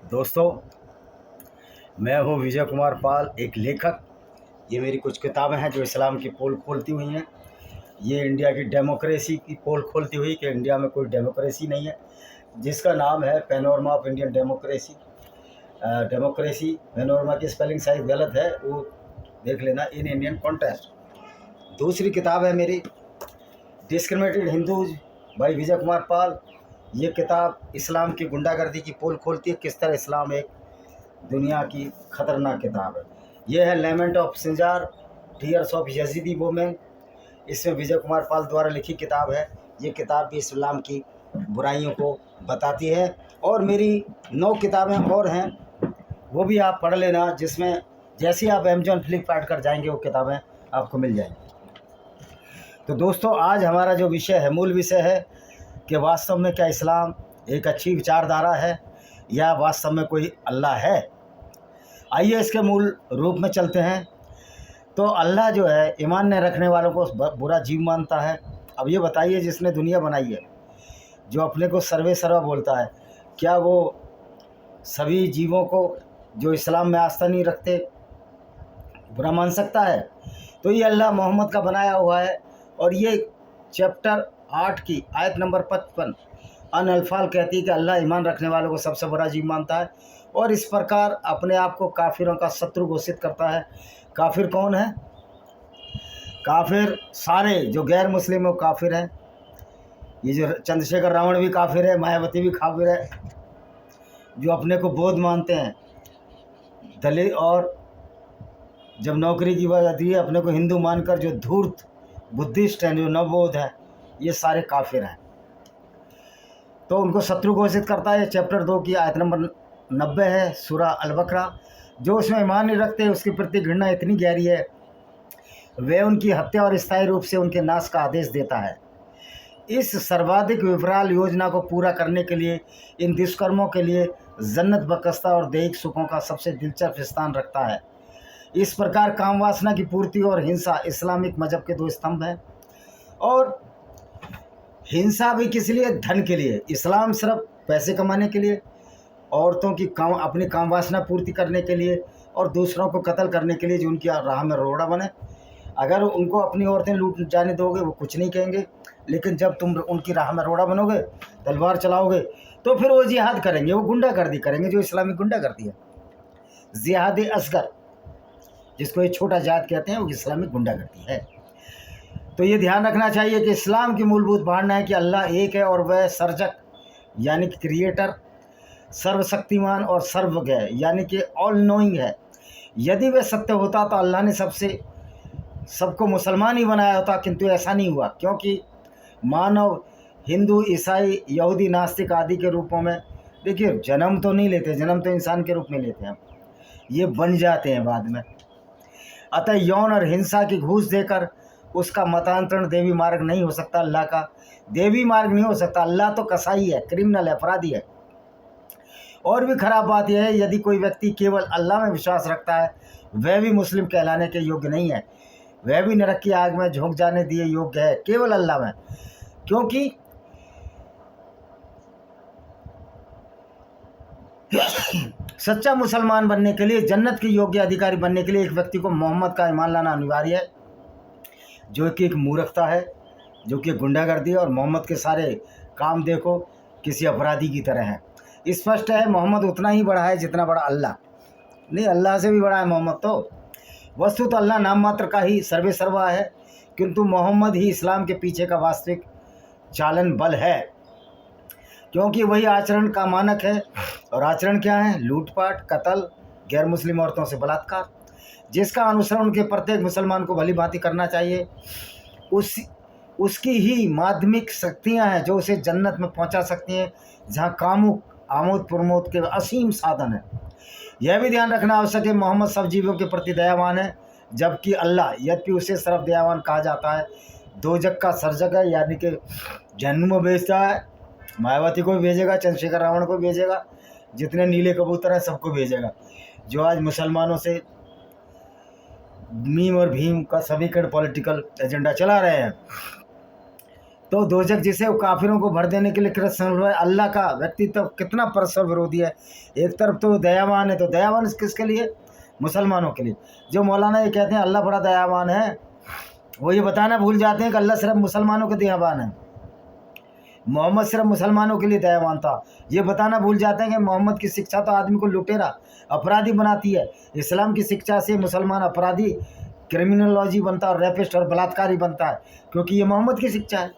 दोस्तों, मैं हूँ विजय कुमार पाल, एक लेखक। ये मेरी कुछ किताबें हैं जो इस्लाम की पोल खोलती हुई हैं। ये इंडिया की डेमोक्रेसी की पोल खोलती हुई कि इंडिया में कोई डेमोक्रेसी नहीं है, जिसका नाम है panorama of Indian democracy. Democracy panorama की स्पेलिंग शायद गलत है, वो देख लेना। इन इंडियन कॉन्टेस्ट दूसरी किताब है मेरी, डिस्क्रिमिनेटेड हिंदूज भाई विजय कुमार पाल। ये किताब इस्लाम की गुंडागर्दी की पोल खोलती है, किस तरह इस्लाम एक दुनिया की खतरनाक किताब है। यह है lament of Sinjar, tears of Yazidi women. इसमें विजय कुमार पाल द्वारा लिखी किताब है। ये किताब भी इस्लाम की बुराइयों को बताती है। और मेरी 9 किताबें और हैं, वो भी आप पढ़ लेना, जिसमें जैसे आप अमेजॉन फ्लिपकार्ट कर जाएंगे वो किताबें आपको मिल जाएंगी। तो दोस्तों, आज हमारा जो विषय है, मूल विषय है कि वास्तव में क्या इस्लाम एक अच्छी विचारधारा है या वास्तव में कोई अल्लाह है। आइए इसके मूल रूप में चलते हैं। तो अल्लाह जो है, ईमान न रखने वालों को बुरा जीव मानता है। अब ये बताइए, जिसने दुनिया बनाई है, जो अपने को सर्वे सर्वा बोलता है, क्या वो सभी जीवों को जो इस्लाम में आस्था नहीं रखते बुरा मान सकता है? तो ये अल्लाह मोहम्मद का बनाया हुआ है। और ये चैप्टर 8 की आयत नंबर 55 अन अल्फाल कहती है कि अल्लाह ईमान रखने वालों को सबसे बड़ा जीव मानता है और इस प्रकार अपने आप को काफिरों का शत्रु घोषित करता है। काफिर कौन है? काफिर सारे जो गैर मुस्लिम वो काफिर हैं। ये जो चंद्रशेखर रावण भी काफिर है, मायावती भी काफिर है, जो अपने को बौद्ध मानते हैं। दलित और जब नौकरी की बात आती है, अपने को हिंदू मानकर जो धूर्त बुद्धिस्ट हैं, जो नवबौद्ध हैं, ये सारे काफिर हैं। तो उनको शत्रु घोषित करता है। चैप्टर 2 की आयत नंबर 90 है, सूरा अल-बकरा। जो उसमें ईमान नहीं रखते उसके प्रति घृणा इतनी गहरी है, वे उनकी हत्या और स्थायी रूप से उनके नाश का आदेश देता है। इस सर्वाधिक विफराल योजना को पूरा करने के लिए, इन दुष्कर्मों के लिए जन्नत बकस्ता और दैहिक सुखों का सबसे दिलचस्प स्थान रखता है। इस प्रकार काम वासना की पूर्ति और हिंसा इस्लामिक मजहब के 2 स्तंभ हैं। और हिंसा भी किस लिए? धन के लिए। इस्लाम सिर्फ पैसे कमाने के लिए, औरतों की अपनी काम वासना पूर्ति करने के लिए और दूसरों को कत्ल करने के लिए, जो उनकी राह में रोड़ा बने। अगर उनको अपनी औरतें लूट जाने दोगे वो कुछ नहीं कहेंगे, लेकिन जब तुम उनकी राह में रोड़ा बनोगे, तलवार चलाओगे, तो फिर वो जिहाद करेंगे, वो गुंडागर्दी करेंगे, जो इस्लामिक गुंडागर्दी है। जिहाद असगर, जिसको ये छोटा जिहाद कहते हैं, वो इस्लामिक गुंडागर्दी है। तो ये ध्यान रखना चाहिए कि इस्लाम की मूलभूत धारणा है कि अल्लाह एक है और वह सर्जक यानी कि क्रिएटर, सर्वशक्तिमान और सर्वज्ञ है यानी कि ऑल नोइंग है। यदि वह सत्य होता तो अल्लाह ने सबको मुसलमान ही बनाया होता, किंतु ऐसा नहीं हुआ, क्योंकि मानव हिंदू, ईसाई, यहूदी, नास्तिक आदि के रूपों में, देखिए, जन्म तो नहीं लेते, जन्म तो इंसान के रूप में लेते हैं, ये बन जाते हैं बाद में। अतः यौन और हिंसा की घूस देकर उसका मतांतरण देवी मार्ग नहीं हो सकता। अल्लाह का देवी मार्ग नहीं हो सकता। अल्लाह तो कसाई है, क्रिमिनल है, अपराधी है। और भी खराब बात यह है, यदि कोई व्यक्ति केवल अल्लाह में विश्वास रखता है, वह भी मुस्लिम कहलाने के योग्य नहीं है। वह भी नरक की आग में झोंक जाने दिए योग्य है, केवल अल्लाह में। क्योंकि सच्चा मुसलमान बनने के लिए, जन्नत के योग्य अधिकारी बनने के लिए एक व्यक्ति को मोहम्मद का ईमान लाना अनिवार्य है, जो कि एक मूर्खता है, जो कि गुंडागर्दी है। और मोहम्मद के सारे काम देखो किसी अपराधी की तरह है। स्पष्ट है, मोहम्मद उतना ही बड़ा है जितना बड़ा अल्लाह। नहीं, अल्लाह से भी बड़ा है मोहम्मद। तो वस्तु तो अल्लाह नाम मात्र का ही सर्वे सर्वा है, किंतु मोहम्मद ही इस्लाम के पीछे का वास्तविक चालन बल है, क्योंकि वही आचरण का मानक है। और आचरण क्या है? लूटपाट, कत्ल, गैर मुस्लिम औरतों से बलात्कार, जिसका अनुसरण उनके प्रत्येक मुसलमान को भली भांति करना चाहिए। उसकी ही माध्यमिक शक्तियां हैं जो उसे जन्नत में पहुंचा सकती हैं, जहां कामुक आमोद प्रमोद के असीम साधन है। यह भी ध्यान रखना आवश्यक है, मोहम्मद सब जीवों के प्रति दयावान है, जबकि अल्लाह, यद्यपि उसे सिर्फ दयावान कहा जाता है, दोजक का सर्जक है, यानी कि जहन्नुम में भेजता है। मायावती को भी भेजेगा, चंद्रशेखर रावण को भेजेगा, जितने नीले कबूतर हैं सबको भेजेगा, जो आज मुसलमानों से मीम और भीम का समीकरण पॉलिटिकल एजेंडा चला रहे हैं। तो दोजक जिसे वो काफिरों को भर देने के लिए कृष्ण अल्लाह का व्यक्तित्व कितना परस्पर विरोधी है। एक तरफ तो दयावान है, तो दयावान किसके लिए? मुसलमानों के लिए। जो मौलाना ये कहते हैं अल्लाह बड़ा दयावान है, वो ये बताना भूल जाते हैं कि अल्लाह सिर्फ मुसलमानों के दयावान है, मोहम्मद सिर्फ मुसलमानों के लिए दयावान था। ये बताना भूल जाते हैं कि मोहम्मद की शिक्षा तो आदमी को लुटेरा अपराधी बनाती है। इस्लाम की शिक्षा से मुसलमान अपराधी क्रिमिनोलॉजी बनता है और रेपिस्ट और बलात्कारी बनता है, क्योंकि ये मोहम्मद की शिक्षा है।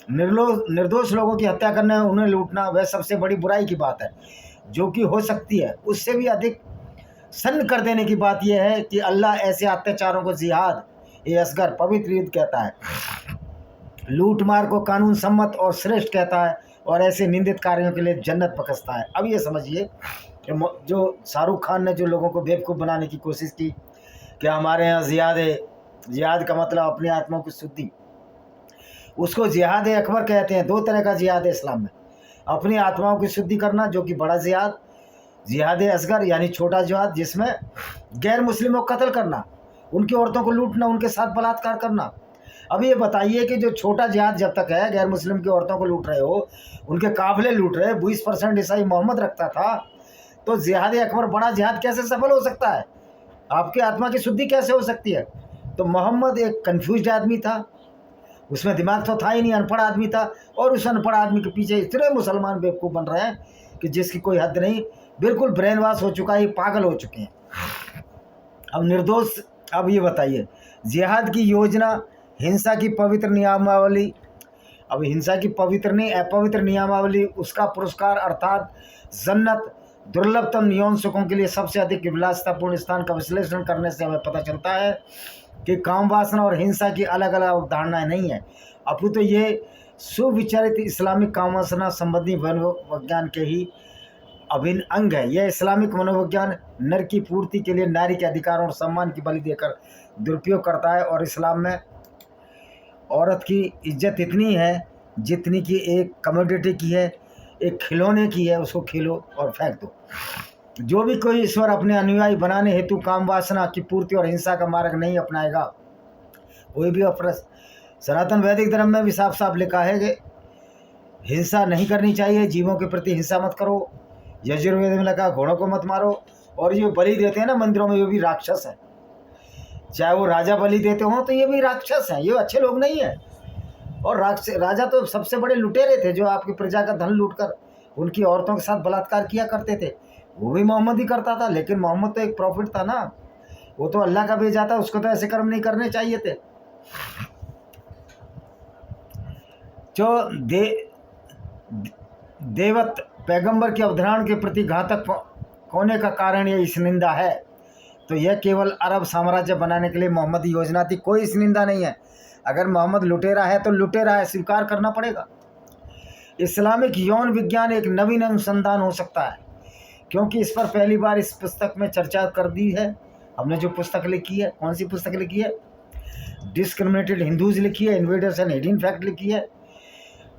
निर्दोष लोगों की हत्या करना, उन्हें लूटना, वह सबसे बड़ी बुराई की बात है जो कि हो सकती है। उससे भी अधिक सन्न कर देने की बात यह है कि अल्लाह ऐसे अत्याचारों को जिहाद ए असगर पवित्र युद्ध कहता है, लूट मार को कानून सम्मत और श्रेष्ठ कहता है, और ऐसे निंदित कार्यों के लिए जन्नत बख्शता है। अब ये समझिए कि जो शाहरुख खान ने जो लोगों को बेवकूफ़ बनाने की कोशिश की कि हमारे यहाँ जिहाद है, जिहाद का मतलब अपनी आत्मा की शुद्धि, उसको जिहाद अकबर कहते हैं। दो तरह का जिहाद है इस्लाम में, अपनी आत्माओं की शुद्धि करना जो कि बड़ा जिहाद, जिहाद असगर यानी छोटा जिहाद जिसमें गैर मुस्लिमों को कत्ल करना, उनकी औरतों को लूटना, उनके साथ बलात्कार करना। अब ये बताइए कि जो छोटा जिहाद जब तक है, गैर मुस्लिम की औरतों को लूट रहे हो, उनके काफिले लूट रहे, 20% ईसाई मोहम्मद रखता था, तो जिहाद अकबर बड़ा जिहाद कैसे सफल हो सकता है? आपकी आत्मा की शुद्धि कैसे हो सकती है? तो मोहम्मद एक कन्फ्यूज्ड आदमी था, उसमें दिमाग तो था ही नहीं, अनपढ़ आदमी था, और उस अनपढ़ आदमी के पीछे इतने मुसलमान बेवकूफ़ बन रहे हैं कि जिसकी कोई हद नहीं, बिल्कुल ब्रेन वॉश हो चुका है, पागल हो चुके हैं। अब निर्दोष, अब ये बताइए जिहाद की योजना, हिंसा की पवित्र नियमावली, अब हिंसा की पवित्र नहीं अपवित्र नियमावली, उसका पुरस्कार अर्थात जन्नत, दुर्लभतम यौन सुखों के लिए सबसे अधिक विलासितापूर्ण स्थान का विश्लेषण करने से हमें पता चलता है कि काम वासना और हिंसा की अलग अलग अवधारणाएं नहीं है, अपितु ये सुविचारित इस्लामिक काम वासना संबंधी मनोविज्ञान के ही अभिन्न अंग है। यह इस्लामिक मनोविज्ञान नर की पूर्ति के लिए नारी के अधिकार और सम्मान की बलि देकर दुरुपयोग करता है, और इस्लाम में औरत की इज्जत इतनी है जितनी कि एक कमोडिटी की है, एक खिलौने की है, उसको खिलो और फेंक दो। जो भी कोई ईश्वर अपने अनुयायी बनाने हेतु काम वासना की पूर्ति और हिंसा का मार्ग नहीं अपनाएगा, कोई भी सनातन वैदिक धर्म में भी साफ साफ लिखा है कि हिंसा नहीं करनी चाहिए, जीवों के प्रति हिंसा मत करो। यजुर्वेद में लिखा घोड़ों को मत मारो, और ये बलि देते हैं ना मंदिरों में, ये भी राक्षस है। चाहे वो राजा बलि देते हों तो ये भी राक्षस हैं, ये अच्छे लोग नहीं हैं। और राजा तो सबसे बड़े लुटेरे थे जो आपकी प्रजा का धन लूटकर उनकी औरतों के साथ बलात्कार किया करते थे। वो भी मोहम्मद ही करता था, लेकिन मोहम्मद तो एक प्रॉफिट था ना, वो तो अल्लाह का भेजा था, उसको तो ऐसे कर्म नहीं करने चाहिए थे। जो देवत पैगंबर की अवधारणा के प्रति घातक होने का कारण ये इस निंदा है, तो यह केवल अरब साम्राज्य बनाने के लिए मोहम्मदी योजना थी, कोई इस निंदा नहीं है। अगर मोहम्मद लुटेरा है तो लुटेरा है, स्वीकार करना पड़ेगा। इस्लामिक यौन विज्ञान एक नवीन अनुसंधान हो सकता है, क्योंकि इस पर पहली बार इस पुस्तक में चर्चा कर दी है। हमने जो पुस्तक लिखी है, कौन सी पुस्तक लिखी है? डिस्क्रिमिनेटेड हिंदूज लिखी है, इन्वेडर्स एंड हिडन फैक्ट लिखी है,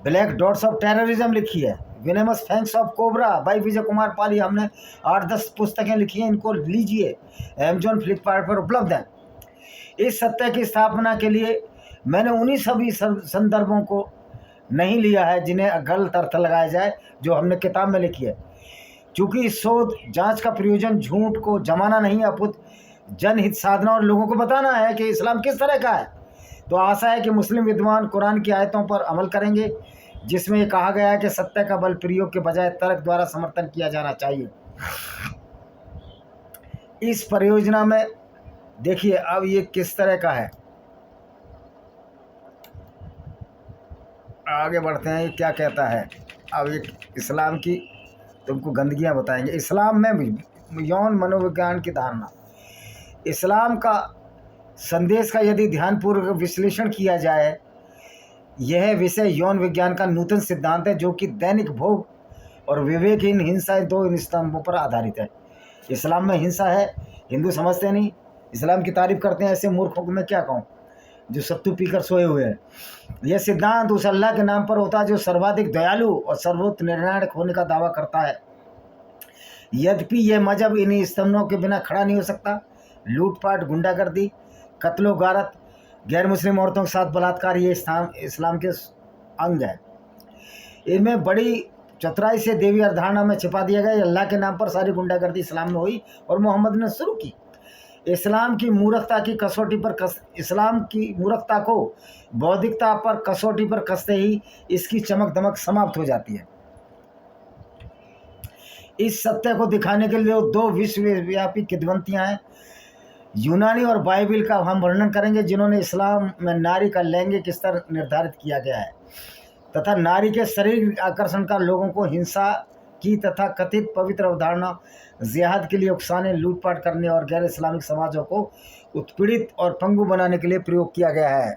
ब्लैक डॉट्स ऑफ टेररिज्म लिखी है, विनेमस fangs of cobra by Vijay Kumar पाली। हमने 8-10 पुस्तकें लिखी हैं, इनको लीजिए, अमेजॉन फ्लिपकार्ट पर उपलब्ध है। इस सत्य की स्थापना के लिए मैंने उन्हीं सभी संदर्भों को नहीं लिया है जिन्हें गलत अर्थ लगाया जाए, जो हमने किताब में लिखी है। चूँकि इस शोध जांच का प्रयोजन झूठ को जमाना नहीं, अपितु जनहित साधना और लोगों को बताना है कि इस्लाम किस तरह का है। तो आशा है कि मुस्लिम विद्वान कुरान की आयतों पर अमल करेंगे, जिसमें ये कहा गया है कि सत्य का बल प्रयोग के बजाय तर्क द्वारा समर्थन किया जाना चाहिए। इस परियोजना में देखिए अब ये किस तरह का है, आगे बढ़ते हैं। ये क्या कहता है अब, ये इस्लाम की तुमको गंदगियां बताएंगे। इस्लाम में यौन मनोविज्ञान की धारणा, इस्लाम का संदेश का यदि ध्यानपूर्वक विश्लेषण किया जाए, यह विषय यौन विज्ञान का नूतन सिद्धांत है जो कि दैनिक भोग और विवेकहीन हिंसा, दो स्तंभों पर आधारित है। इस्लाम में हिंसा है, हिंदू समझते नहीं, इस्लाम की तारीफ करते हैं। ऐसे मूर्खों को मैं क्या कहूँ जो सत्तू पीकर सोए हुए हैं। यह सिद्धांत उस अल्लाह के नाम पर होता है जो सर्वाधिक दयालु और सर्वोच्च निर्णायक होने का दावा करता है। यद्यपि यह मजहब इन्हीं स्तंभों के बिना खड़ा नहीं हो सकता। लूटपाट, गुंडागर्दी, कत्लो गारत, गैर मुस्लिम औरतों के साथ बलात्कार, ये इस्लाम के अंग है। इनमें बड़ी चतुराई से देवी अवधारणा में छिपा दिया गया। अल्लाह के नाम पर सारी गुंडागर्दी इस्लाम में हुई और मोहम्मद ने शुरू की। इस्लाम की मूर्खता को बौद्धिकता पर कसौटी पर कसते ही इसकी चमक दमक समाप्त हो जाती है। इस सत्य को दिखाने के लिए दो विश्वव्यापी किंवदंतियां हैं, यूनानी और बाइबिल का हम वर्णन करेंगे, जिन्होंने इस्लाम में नारी का लैंगिक स्तर निर्धारित किया गया है तथा नारी के शरीर आकर्षण का लोगों को हिंसा की तथा कथित पवित्र अवधारणा जिहाद के लिए उकसाने, लूटपाट करने और गैर इस्लामिक समाजों को उत्पीड़ित और पंगु बनाने के लिए प्रयोग किया गया है।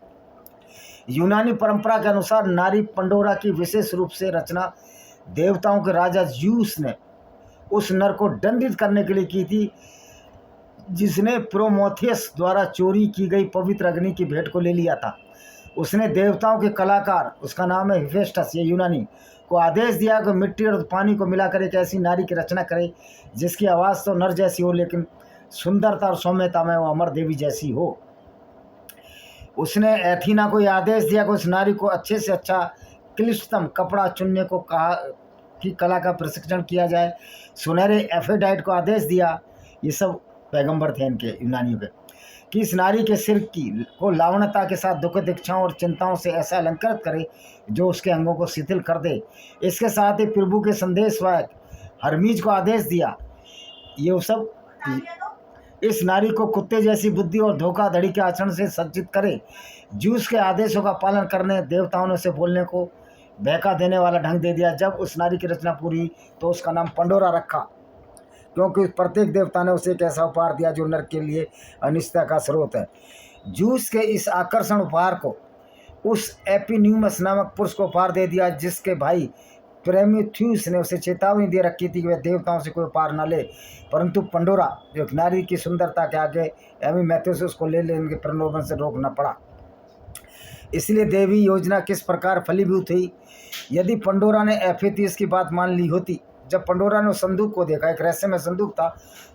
यूनानी परंपरा के अनुसार नारी पंडोरा की विशेष रूप से रचना देवताओं के राजा ज़्यूस ने उस नर को दंडित करने के लिए की थी जिसने प्रोमेथियस द्वारा चोरी की गई पवित्र अग्नि की भेंट को ले लिया था। उसने देवताओं के कलाकार, उसका नाम है हिफेस्टस, ये यूनानी, को आदेश दिया कि मिट्टी और पानी को मिलाकर एक ऐसी नारी की रचना करे जिसकी आवाज़ तो नर जैसी हो लेकिन सुंदरता और सौम्यता में वो अमर देवी जैसी हो। उसने एथीना को यह आदेश दिया कि उस नारी को अच्छे से अच्छा क्लिष्टतम कपड़ा चुनने को कहा कि कला का प्रशिक्षण किया जाए। सुनहरे एफेडाइट को आदेश दिया, ये सब पैगंबर थे इनके यूनानियों के, कि इस नारी के सिर को लावण्यता के साथ दुखद इच्छाओं और चिंताओं से ऐसा अलंकृत करे जो उसके अंगों को शिथिल कर दे। इसके साथ ही प्रभु के संदेशवाहक हरमीज को आदेश दिया, ये सब इस नारी को कुत्ते जैसी बुद्धि और धोखाधड़ी के आचरण से सज्जित करे। जूस के आदेशों का पालन करने, देवताओं ने उसे बोलने को बहका देने वाला ढंग दे दिया। जब उस नारी की रचना पूरी हुई तो उसका नाम पंडोरा रखा, क्योंकि प्रत्येक देवता ने उसे एक ऐसा उपहार दिया जो नर के लिए अनिष्टता का स्रोत है। जूस के इस आकर्षण उपहार को उस एपिन्यूमस नामक पुरुष को उपहार दे दिया, जिसके भाई प्रोमेथियस ने उसे चेतावनी दे रखी थी कि वह देवताओं से कोई उपहार न ले, परंतु पंडोरा जो एक नारी की सुंदरता के आगे एपिमेथियस उसको ले लेने के प्रलोभन से रोकना पड़ा। इसलिए देवी योजना किस प्रकार फलीभूत हुई। यदि पंडोरा ने एफेथियस की बात मान ली होती, जब पंडोरा ने उस संदूक को देखा, एक रहस्यमय संदूक था,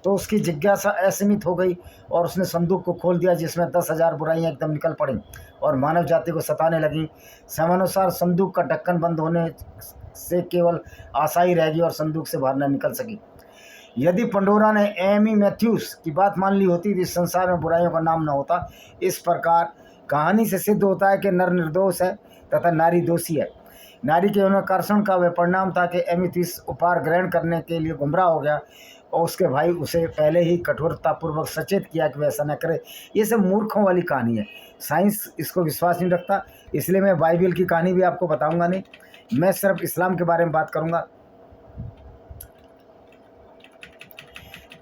तो उसकी जिज्ञासा असीमित हो गई और उसने संदूक को खोल दिया, जिसमें 10,000 बुराइयां एकदम निकल पड़ी और मानव जाति को सताने लगी। समयानुसार संदूक का ढक्कन बंद होने से केवल आशा ही रहेगी और संदूक से बाहर न निकल सकी। यदि पंडोरा ने एपिमेथियस की बात मान ली होती तो इस संसार में बुराइयों का नाम न होता। इस प्रकार कहानी से सिद्ध होता है कि नर निर्दोष है तथा नारी दोषी है। नारी के आकर्षण का वह परिणाम था कि एमिथियस उपहार ग्रहण करने के लिए गुमराह हो गया और उसके भाई उसे पहले ही कठोरतापूर्वक सचेत किया कि वह ऐसा न करे। ये सब मूर्खों वाली कहानी है, साइंस इसको विश्वास नहीं रखता, इसलिए मैं बाइबिल की कहानी भी आपको बताऊंगा नहीं, मैं सिर्फ इस्लाम के बारे में बात करूंगा।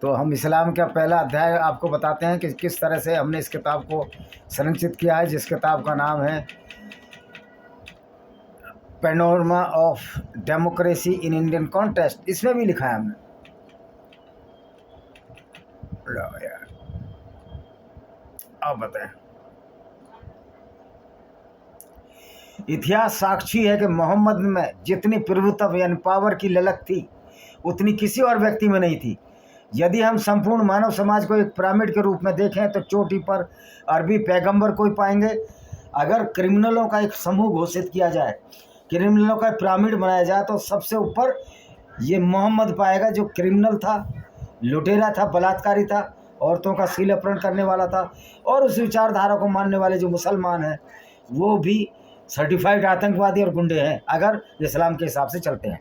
तो हम इस्लाम का पहला अध्याय आपको बताते हैं कि किस तरह से हमने इस किताब को संरचित किया है, जिस किताब का नाम है panorama of democracy in Indian context. इसमें भी लिखा है हमने, यार आप बताएं। इतिहास साक्षी है कि मोहम्मद में जितनी प्रभुत्व यानी पावर की ललक थी उतनी किसी और व्यक्ति में नहीं थी। यदि हम संपूर्ण मानव समाज को एक पिरामिड के रूप में देखें तो चोटी पर अरबी पैगंबर को ही पाएंगे। अगर क्रिमिनलों का एक समूह घोषित किया जाए, क्रिमिनलों का पिरामिड बनाया जाए, तो सबसे ऊपर ये मोहम्मद पाएगा, जो क्रिमिनल था, लुटेरा था, बलात्कारी था, औरतों का सील अपहरण करने वाला था, और उस विचारधारा को मानने वाले जो मुसलमान हैं वो भी सर्टिफाइड आतंकवादी और गुंडे हैं, अगर इस्लाम के हिसाब से चलते हैं।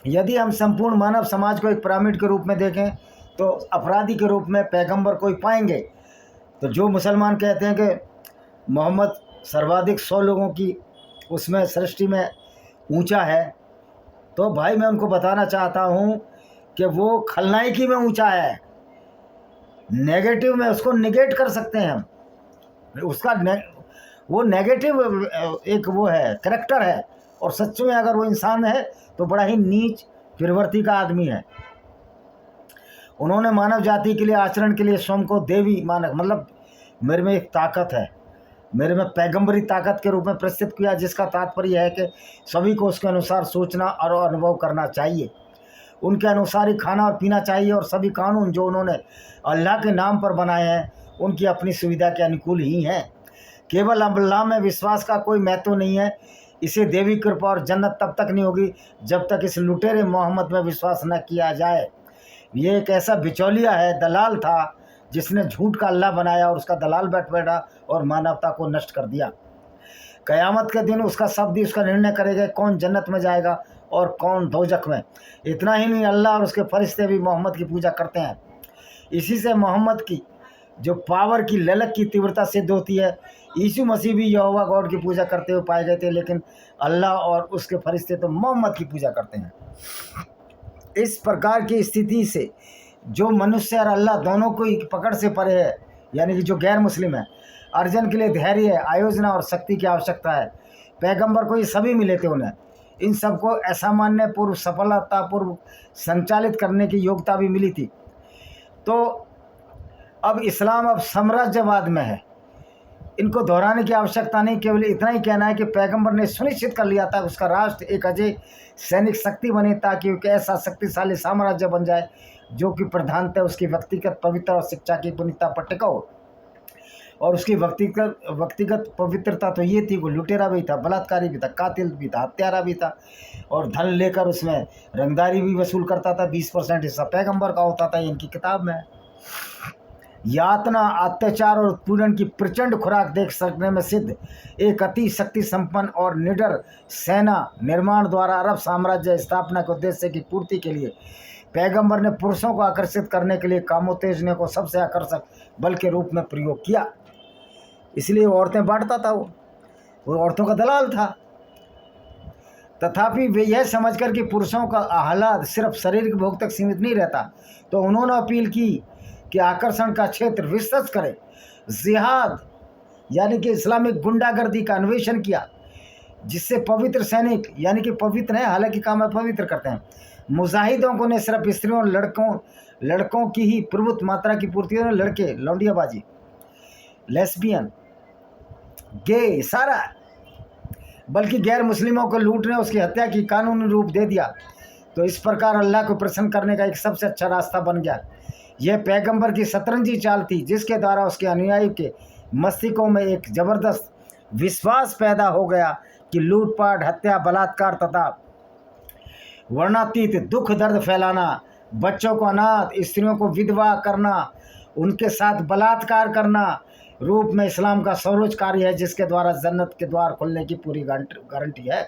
यदि हम संपूर्ण मानव समाज को एक पिरामिड के रूप में देखें तो अपराधी के रूप में पैगंबर को ही पाएंगे। तो जो मुसलमान कहते हैं कि मोहम्मद सर्वाधिक 100 लोगों की उसमें सृष्टि में ऊंचा है, तो भाई मैं उनको बताना चाहता हूं कि वो खलनायकी में ऊंचा है। नेगेटिव में उसको निगेट कर सकते हैं हम, उसका वो नेगेटिव एक वो है, करैक्टर है, और सच में अगर वो इंसान है तो बड़ा ही नीच प्रवृत्ति का आदमी है। उन्होंने मानव जाति के लिए, आचरण के लिए स्वयं को देवी मानक, मतलब मेरे में एक ताकत है, मेरे में पैगंबरी ताकत के रूप में प्रस्तुत किया, जिसका तात्पर्य है कि सभी को उसके अनुसार सोचना और अनुभव करना चाहिए, उनके अनुसार ही खाना और पीना चाहिए, और सभी कानून जो उन्होंने अल्लाह के नाम पर बनाए हैं उनकी अपनी सुविधा के अनुकूल ही हैं। केवल अल्लाह में विश्वास का कोई महत्व नहीं है। इसे देवी कृपा और जन्नत तब तक नहीं होगी जब तक इस लुटेरे मोहम्मद में विश्वास न किया जाए। ये एक ऐसा बिचौलिया है, दलाल था, जिसने झूठ का अल्लाह बनाया और उसका दलाल बैठा और मानवता को नष्ट कर दिया। कयामत के दिन उसका शब्द ही उसका निर्णय करेगा कौन जन्नत में जाएगा और कौन दोजख में। इतना ही नहीं, अल्लाह और उसके फरिश्ते भी मोहम्मद की पूजा करते हैं। इसी से मोहम्मद की जो पावर की ललक की तीव्रता सिद्ध होती है। यीशु मसीह भी यहोवा गॉड की पूजा करते हुए पाए गए थे, लेकिन अल्लाह और उसके फरिश्ते तो मोहम्मद की पूजा करते हैं। इस प्रकार की स्थिति से जो मनुष्य और अल्लाह दोनों को पकड़ से परे है, यानी कि जो गैर मुस्लिम है, अर्जन के लिए धैर्य, आयोजना और शक्ति की आवश्यकता है। पैगंबर को ये सभी मिले थे। उन्हें इन सबको असामान्य पूर्व सफलतापूर्व संचालित करने की योग्यता भी मिली थी। तो अब इस्लाम अब साम्राज्यवाद में है। इनको दोहराने की आवश्यकता नहीं, केवल इतना ही कहना है कि पैगंबर ने सुनिश्चित कर लिया था उसका राष्ट्र एक अजय सैनिक शक्ति बने, ताकि एक ऐसा शक्तिशाली साम्राज्य बन जाए जो कि प्रधानतः उसकी व्यक्तिगत पवित्रता और शिक्षा की पुण्यता पर टिका हो। और उसकी व्यक्तिगत पवित्रता तो ये थी, वो लुटेरा भी था, बलात्कारी भी था, कातिल भी था, हत्यारा भी था, और धन लेकर उसमें रंगदारी भी वसूल करता था। 20% हिस्सा पैगंबर का होता था, इनकी किताब में। यातना, अत्याचार और उत्पीड़न की प्रचंड खुराक देख सकने में सिद्ध एक अति शक्ति संपन्न और निडर सेना निर्माण द्वारा अरब साम्राज्य स्थापना के उद्देश्य की पूर्ति के लिए पैगंबर ने पुरुषों को आकर्षित करने के लिए कामोत्तेजना को सबसे आकर्षक बल के रूप में प्रयोग किया। इसलिए वो औरतें बांटता था, वो औरतों का दलाल था। तथापि वे यह समझकर कि पुरुषों का आह्लाद सिर्फ शारीरिक भोग तक सीमित नहीं रहता, तो उन्होंने अपील की कि आकर्षण का क्षेत्र विस्तृत करें। जिहाद यानी कि इस्लामिक गुंडागर्दी का अन्वेषण किया, जिससे पवित्र सैनिक, यानी कि पवित्र हैं, हालांकि काम पवित्र करते हैं, मुजाहिदों को ने सिर्फ स्त्रियों और लड़कों की ही प्रभुत्व मात्रा की पूर्ति हो, लड़के लौंडियाबाजी, लेस्बियन, गे, सारा, बल्कि गैर मुस्लिमों को लूटने उसकी हत्या की कानूनी रूप दे दिया। तो इस प्रकार अल्लाह को प्रसन्न करने का एक सबसे अच्छा रास्ता बन गया। यह पैगंबर की शतरंजी चाल थी, जिसके द्वारा उसके अनुयायी के मस्तिष्कों में एक जबरदस्त विश्वास पैदा हो गया कि लूटपाट, हत्या, बलात्कार तथा वर्णातीत दुख दर्द फैलाना, बच्चों को अनाथ, स्त्रियों को विधवा करना, उनके साथ बलात्कार करना रूप में इस्लाम का सर्वोच्च कार्य है, जिसके द्वारा जन्नत के द्वार खुलने की पूरी गारंटी है।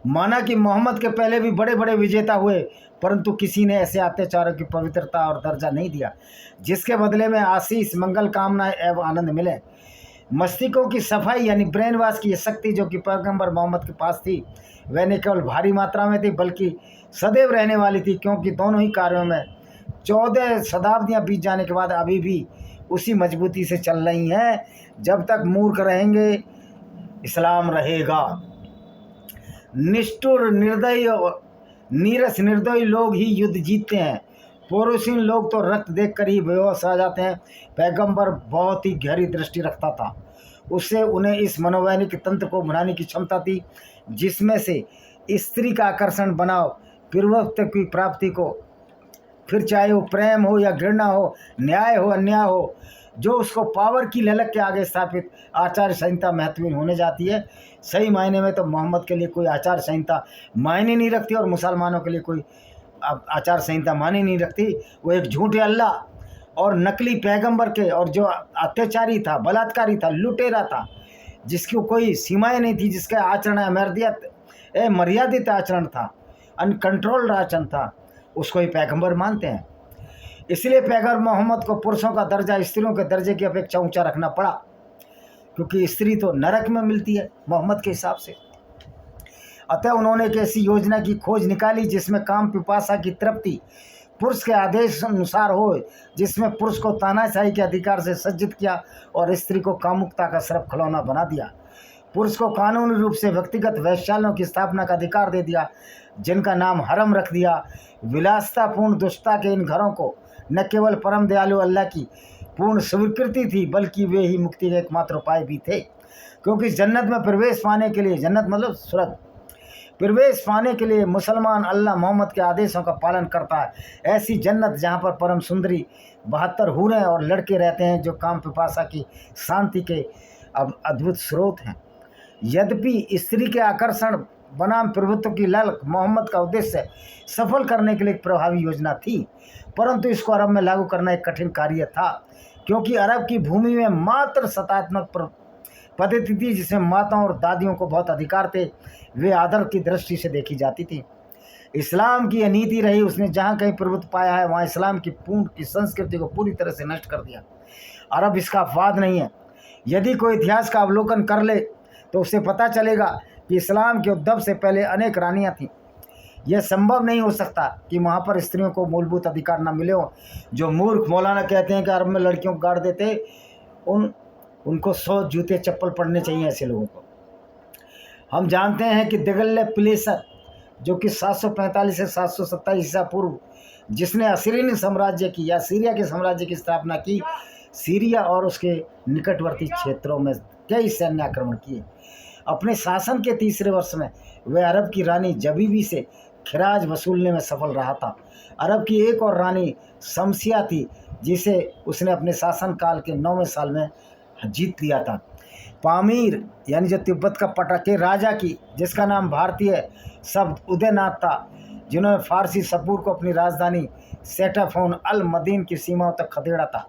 माना कि मोहम्मद के पहले भी बड़े बड़े विजेता हुए, परंतु किसी ने ऐसे अत्याचारों की पवित्रता और दर्जा नहीं दिया जिसके बदले में आशीष, मंगल कामना एवं आनंद मिले। मस्तिष्कों की सफाई यानी ब्रेन वॉश की शक्ति जो कि पैगंबर मोहम्मद के पास थी, वह न केवल भारी मात्रा में थी बल्कि सदैव रहने वाली थी, क्योंकि दोनों ही कार्यों में 14 शताब्दियाँ बीत जाने के बाद अभी भी उसी मजबूती से चल रही हैं। जब तक मूर्ख रहेंगे इस्लाम रहेगा। निष्ठुर, निर्दयी, नीरस, निर्दयी लोग ही युद्ध जीतते हैं। पुरुषहीन लोग तो रक्त देखकर ही बेहोश आ जाते हैं। पैगंबर बहुत ही गहरी दृष्टि रखता था, उससे उन्हें इस मनोवैज्ञानिक तंत्र को बनाने की क्षमता थी, जिसमें से स्त्री का आकर्षण बनाओ, पूर्वोक्त की प्राप्ति को, फिर चाहे वो प्रेम हो या घृणा हो, न्याय हो, अन्याय हो, जो उसको पावर की ललक के आगे स्थापित आचार संहिता महत्वहीन होने जाती है। सही मायने में तो मोहम्मद के लिए कोई आचार संहिता मायने नहीं रखती और मुसलमानों के लिए कोई आचार संहिता मायने नहीं रखती। वो एक झूठे अल्लाह और नकली पैगंबर के, और जो अत्याचारी था, बलात्कारी था, लुटेरा था, जिसकी कोई सीमाएं नहीं थी, जिसका आचरण मर्यादित आचरण था, अनकंट्रोल्ड आचरण था, उसको ही पैगंबर मानते हैं। इसलिए पैगंबर मोहम्मद को पुरुषों का दर्जा स्त्रियों के दर्जे की अपेक्षा ऊंचा रखना पड़ा, क्योंकि स्त्री तो नरक में मिलती है मोहम्मद के हिसाब से। अतः उन्होंने एक ऐसी योजना की खोज निकाली जिसमें काम पिपासा की तृप्ति पुरुष के आदेश अनुसार हो, जिसमें पुरुष को तानाशाही के अधिकार से सज्जित किया और स्त्री को कामुकता का सिर्फ खिलौना बना दिया। पुरुष को कानूनी रूप से व्यक्तिगत वैश्यालयों की स्थापना का अधिकार दे दिया, जिनका नाम हरम रख दिया। विलासतापूर्ण दुष्टता के इन घरों को न केवल परम दयालु अल्लाह की पूर्ण स्वीकृति थी, बल्कि वे ही मुक्ति के एकमात्र उपाय भी थे। क्योंकि जन्नत में प्रवेश पाने के लिए, जन्नत मतलब स्वर्ग, प्रवेश पाने के लिए मुसलमान अल्लाह मोहम्मद के आदेशों का पालन करता है। ऐसी जन्नत जहाँ पर परम सुंदरी 72 हूरें और लड़के रहते हैं, जो काम पिपासा की शांति के अब अद्भुत स्रोत हैं। यद्यपि स्त्री के आकर्षण बनाम प्रभुत्व की ललक मोहम्मद का उद्देश्य सफल करने के लिए एक प्रभावी योजना थी, परंतु इसको अरब में लागू करना एक कठिन कार्य था, क्योंकि अरब की भूमि में मात्र सत्तात्मक पद्धति थी जिसमें माताओं और दादियों को बहुत अधिकार थे, वे आदर की दृष्टि से देखी जाती थी। इस्लाम की यह नीति रही, उसने जहाँ कहीं प्रभुत्व पाया है वहाँ इस्लाम की संस्कृति को पूरी तरह से नष्ट कर दिया। अरब इसका अपवाद नहीं है। यदि कोई इतिहास का अवलोकन कर ले तो उसे पता चलेगा कि इस्लाम के उद्भव से पहले अनेक रानियाँ थीं। यह संभव नहीं हो सकता कि वहाँ पर स्त्रियों को मूलभूत अधिकार न मिले हो। जो मूर्ख मौलाना कहते हैं कि अरब में लड़कियों को गाड़ देते, उनको 100 जूते चप्पल पड़ने चाहिए ऐसे लोगों को। हम जानते हैं कि दिगल्ले पिलेसर जो कि 745 से 727 ईसा पूर्व, जिसने असीरियन साम्राज्य की या सीरिया के साम्राज्य की स्थापना की, सीरिया और उसके निकटवर्ती क्षेत्रों में कई सैन्य आक्रमण किए। अपने शासन के तीसरे वर्ष में वह अरब की रानी जबीबी से खिराज वसूलने में सफल रहा था। अरब की एक और रानी शमसिया थी जिसे उसने अपने शासनकाल के 9वें साल में जीत लिया था। पामीर यानी जो तिब्बत का पटके राजा की, जिसका नाम भारतीय शब्द उदयनाथ था, जिन्होंने फारसी सपूर को अपनी राजधानी सेटाफोन अल मदीन की सीमाओं तक खदेड़ा था।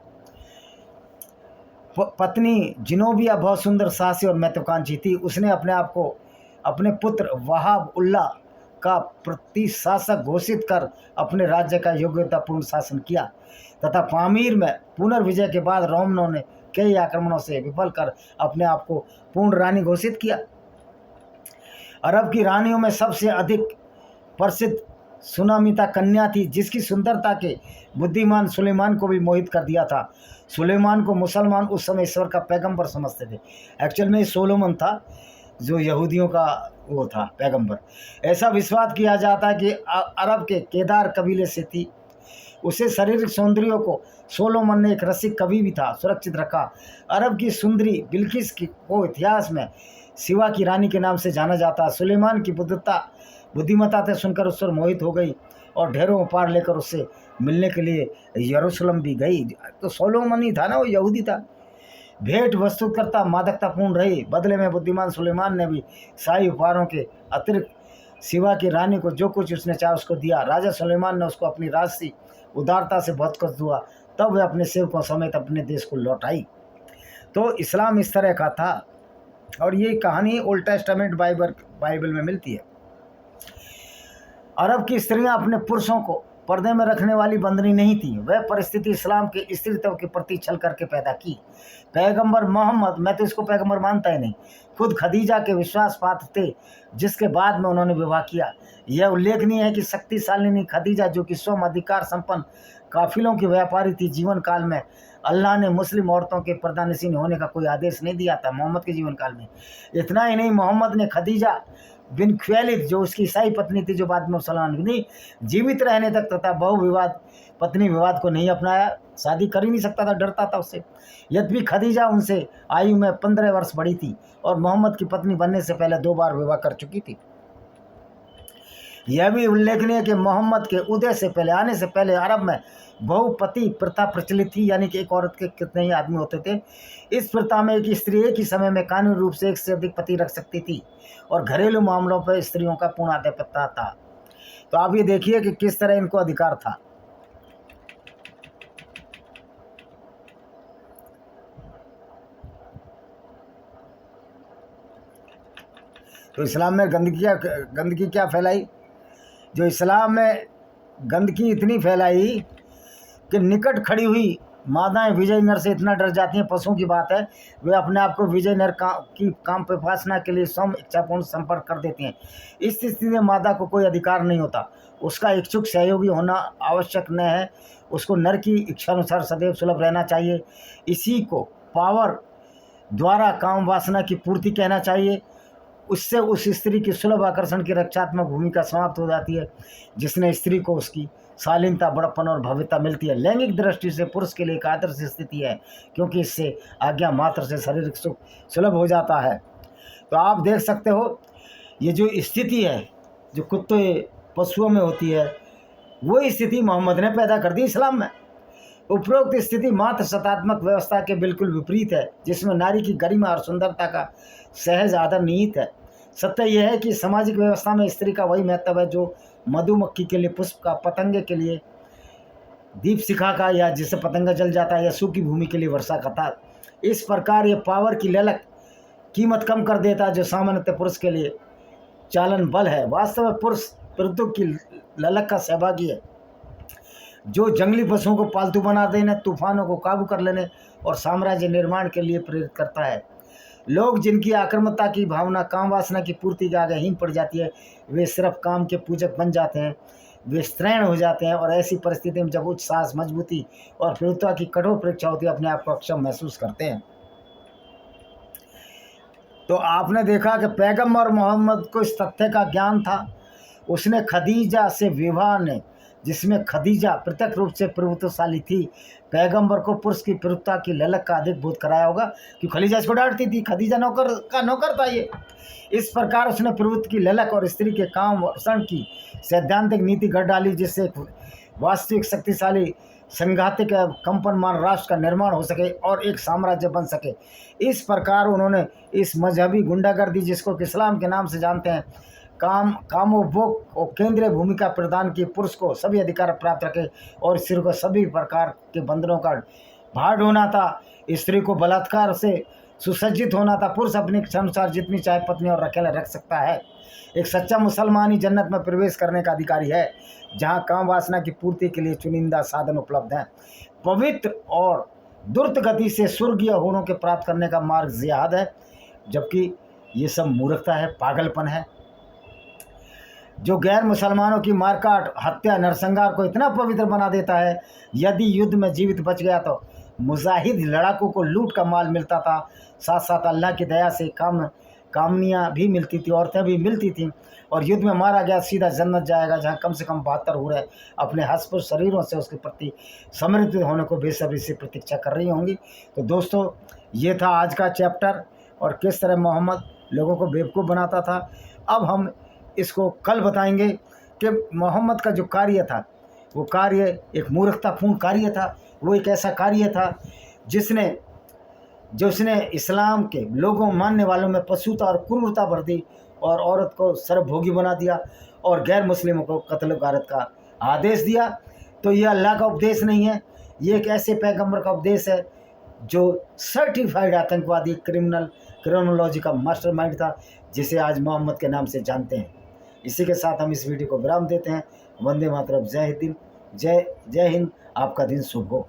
पत्नी जिनोबिया बहुत सुंदर, साहसी और महत्वाकांक्षी थी। उसने अपने आप को अपने पुत्र वहाब उल्ला का प्रतिशासक घोषित कर अपने राज्य का योग्यतापूर्ण शासन किया तथा पामीर में पुनर्विजय के बाद रोमनों ने कई आक्रमणों से विफल कर अपने आप को पूर्ण रानी घोषित किया। अरब की रानियों में सबसे अधिक प्रसिद्ध सुनामिता कन्या थी, जिसकी सुंदरता के बुद्धिमान सुलेमान को भी मोहित कर दिया था। सुलेमान को मुसलमान उस समय ईश्वर का पैगंबर समझते थे। एक्चुअल में सोलोमन था जो यहूदियों का वो था पैगंबर। ऐसा विश्वास किया जाता है कि अरब के केदार कबीले से थी। उसे शारीरिक सौंदर्य को सोलोमन ने, एक रसिक कवि भी था, सुरक्षित रखा। अरब की सुंदरी बिल्किस को इतिहास में शिवा की रानी के नाम से जाना जाता। सुलेमान की बुद्धिमत्ता से सुनकर उस पर मोहित हो गई और ढेरों पार लेकर उससे मिलने के लिए यरूशलेम भी गई। तो सोलोमन ही था ना, वो यहूदी था। भेंट वस्तु करता मादकतापूर्ण रही। बदले में बुद्धिमान सुलेमान ने भी शाही उपहारों के अतिरिक्त शिवा की रानी को जो कुछ उसने चाहा उसको दिया। राजा सुलेमान ने उसको अपनी राजसी उदारता से बहुत कुछ दिया, तब वह अपने सेवकों समेत अपने देश को लौटाई। तो इस्लाम इस तरह का था और ये कहानी ओल्ड टेस्टामेंट बाइबल में मिलती है। अरब की स्त्रियां अपने पुरुषों को पर्दे में रखने वाली बंदनी नहीं थी। वह परिस्थिति इस्लाम के स्त्रीत्व के प्रति छल करके पैदा की। पैगंबर मोहम्मद, मैं तो इसको पैगंबर मानता ही नहीं, खुद खदीजा के विश्वास पात्र थे जिसके बाद में उन्होंने विवाह किया। यह उल्लेखनीय है कि शक्तिशालिनी खदीजा, जो कि स्वयं अधिकार संपन्न काफिलों की व्यापारी थी, जीवन काल में अल्लाह ने मुस्लिम औरतों के पर्दानशीन होने का कोई आदेश नहीं दिया था मोहम्मद के जीवन काल में। इतना ही नहीं, मोहम्मद ने खदीजा बिन ख्वालिद, जो उसकी ईसाई पत्नी थी, जो बाद में मुसलमान बनी, जीवित रहने तक तथा बहुविवाद पत्नी विवाद को नहीं अपनाया। शादी कर ही नहीं सकता था, डरता था उससे। यद्यपि खदीजा उनसे आयु में 15 वर्ष बड़ी थी और मोहम्मद की पत्नी बनने से पहले 2 बार विवाह कर चुकी थी। यह भी उल्लेखनीय है कि मोहम्मद के उदय से पहले, आने से पहले अरब में बहुपति प्रथा प्रचलित थी, यानी कि एक औरत के कितने ही आदमी होते थे। इस प्रथा में एक स्त्री एक ही समय में कानूनी रूप से एक से अधिक पति रख सकती थी और घरेलू मामलों पर स्त्रियों का पूर्ण आधिपत्य था। तो आप ये देखिए कि किस तरह इनको अधिकार था। तो इस्लाम में गंदगी क्या फैलाई? जो इस्लाम में गंदगी इतनी फैलाई कि निकट खड़ी हुई मादाएं विजय नर से इतना डर जाती हैं, पशुओं की बात है, वे अपने आप को विजय नर की काम प्रभासना के लिए स्वयं इच्छापूर्ण संपर्क कर देती हैं। इस स्थिति में मादा को कोई अधिकार नहीं होता, उसका इच्छुक सहयोगी होना आवश्यक न है, उसको नर की इच्छानुसार सदैव सुलभ रहना चाहिए। इसी को पावर द्वारा काम वासना की पूर्ति कहना चाहिए। उससे उस स्त्री की सुलभ आकर्षण की रक्षात्मक भूमिका समाप्त हो जाती है, जिसने स्त्री को उसकी शालीनता, बड़प्पन और भव्यता मिलती है। लैंगिक दृष्टि से पुरुष के लिए एक आदर्श स्थिति है, क्योंकि इससे आज्ञा मात्र से शारीरिक सुख सुलभ हो जाता है। तो आप देख सकते हो, ये जो स्थिति है जो कुत्ते पशुओं में होती है, वो स्थिति मोहम्मद ने पैदा कर दी इस्लाम में। उपरोक्त स्थिति मात्र सत्तात्मक व्यवस्था के बिल्कुल विपरीत है, जिसमें नारी की गरिमा और सुंदरता का सहज आदर निहित है। सत्य यह है कि सामाजिक व्यवस्था में स्त्री का वही महत्व है जो मधुमक्खी के लिए पुष्प का, पतंगे के लिए दीप शिखा का, या जिससे पतंगा जल जाता है, या सूखी भूमि के लिए वर्षा का था। इस प्रकार ये पावर की ललक कीमत कम कर देता है जो सामान्यतः पुरुष के लिए चालन बल है। वास्तव में पुरुष प्रभुत्व की ललक का सहभागी है, जो जंगली पशुओं को पालतू बना देने, तूफानों को काबू कर लेने और साम्राज्य निर्माण के लिए प्रेरित करता है। लोग जिनकी आक्रामकता की भावना काम वासना की पूर्ति के आगे हीन पड़ जाती है, वे सिर्फ काम के पूजक बन जाते हैं, वे स्त्रैण हो जाते हैं, और ऐसी परिस्थिति में जब उच्च साहस, मजबूती और प्रभुत्व की कठोर परीक्षा होती है, अपने आप को अक्षम महसूस करते हैं। तो आपने देखा कि पैगंबर मोहम्मद को इस तथ्य का ज्ञान था। उसने खदीजा से विवाह ने, जिसमें खदीजा प्रत्यक्ष रूप से प्रभुत्वशाली थी, पैगंबर को पुरुष की प्रभुत्ता की ललक का अधिक बोध कराया होगा, क्योंकि खदीजा इसको डांटती थी। खदीजा नौकर का नौकर था ये। इस प्रकार उसने प्रभुत्व की ललक और स्त्री के काम वर्षण की सैद्धांतिक नीति गढ़ डाली, जिससे एक वास्तविक शक्तिशाली संघातिक कंपनमान राष्ट्र का निर्माण हो सके और एक साम्राज्य बन सके। इस प्रकार उन्होंने इस मजहबी गुंडागर्दी, जिसको इस्लाम के नाम से जानते हैं, कामोपभोग और केंद्रीय भूमिका प्रदान की। पुरुष को सभी अधिकार प्राप्त रखे और स्त्री को सभी प्रकार के बंधनों का भार ढोना था। स्त्री को बलात्कार से सुसज्जित होना था। पुरुष अपनी इच्छा अनुसार जितनी चाहे पत्नी और अकेला रख सकता है। एक सच्चा मुसलमान ही जन्नत में प्रवेश करने का अधिकारी है, जहाँ काम वासना की पूर्ति के लिए चुनिंदा साधन उपलब्ध हैं। पवित्र और द्रुत गति से स्वर्गीय गुणों के प्राप्त करने का मार्ग जिहाद है, जबकि ये सब मूर्खता है, पागलपन है। जो गैर मुसलमानों की मारकाट, हत्या, नरसंहार को इतना पवित्र बना देता है। यदि युद्ध में जीवित बच गया तो मुजाहिद लड़ाकू को लूट का माल मिलता था, साथ साथ अल्लाह की दया से कामनियाँ भी मिलती थी, औरतें भी मिलती थीं, और युद्ध में मारा गया सीधा जन्नत जाएगा, जहाँ कम से कम 72 हूरें अपने हस्पर शरीरों से उसके प्रति समर्पित होने को बेसब्री से प्रतीक्षा कर रही होंगी। तो दोस्तों, ये था आज का चैप्टर, और किस तरह मोहम्मद लोगों को बेवकूफ़ बनाता था। अब हम इसको कल बताएंगे कि मोहम्मद का जो कार्य था, वो कार्य एक मूर्खतापूर्ण कार्य था। वो एक ऐसा कार्य था जिसने इस्लाम के लोगों मानने वालों में पशुता और क्रूरता भर दी, और औरत को सर्वभोगी बना दिया, और गैर मुस्लिमों को कत्ल गारत का आदेश दिया। तो ये अल्लाह का उपदेश नहीं है, ये एक ऐसे पैगंबर का उपदेश है जो सर्टिफाइड आतंकवादी क्रिमिनोलॉजी का मास्टरमाइंड था, जिसे आज मोहम्मद के नाम से जानते हैं। इसी के साथ हम इस वीडियो को विराम देते हैं। वंदे मातरम, जय हिंद, जय हिंद। आपका दिन शुभ हो।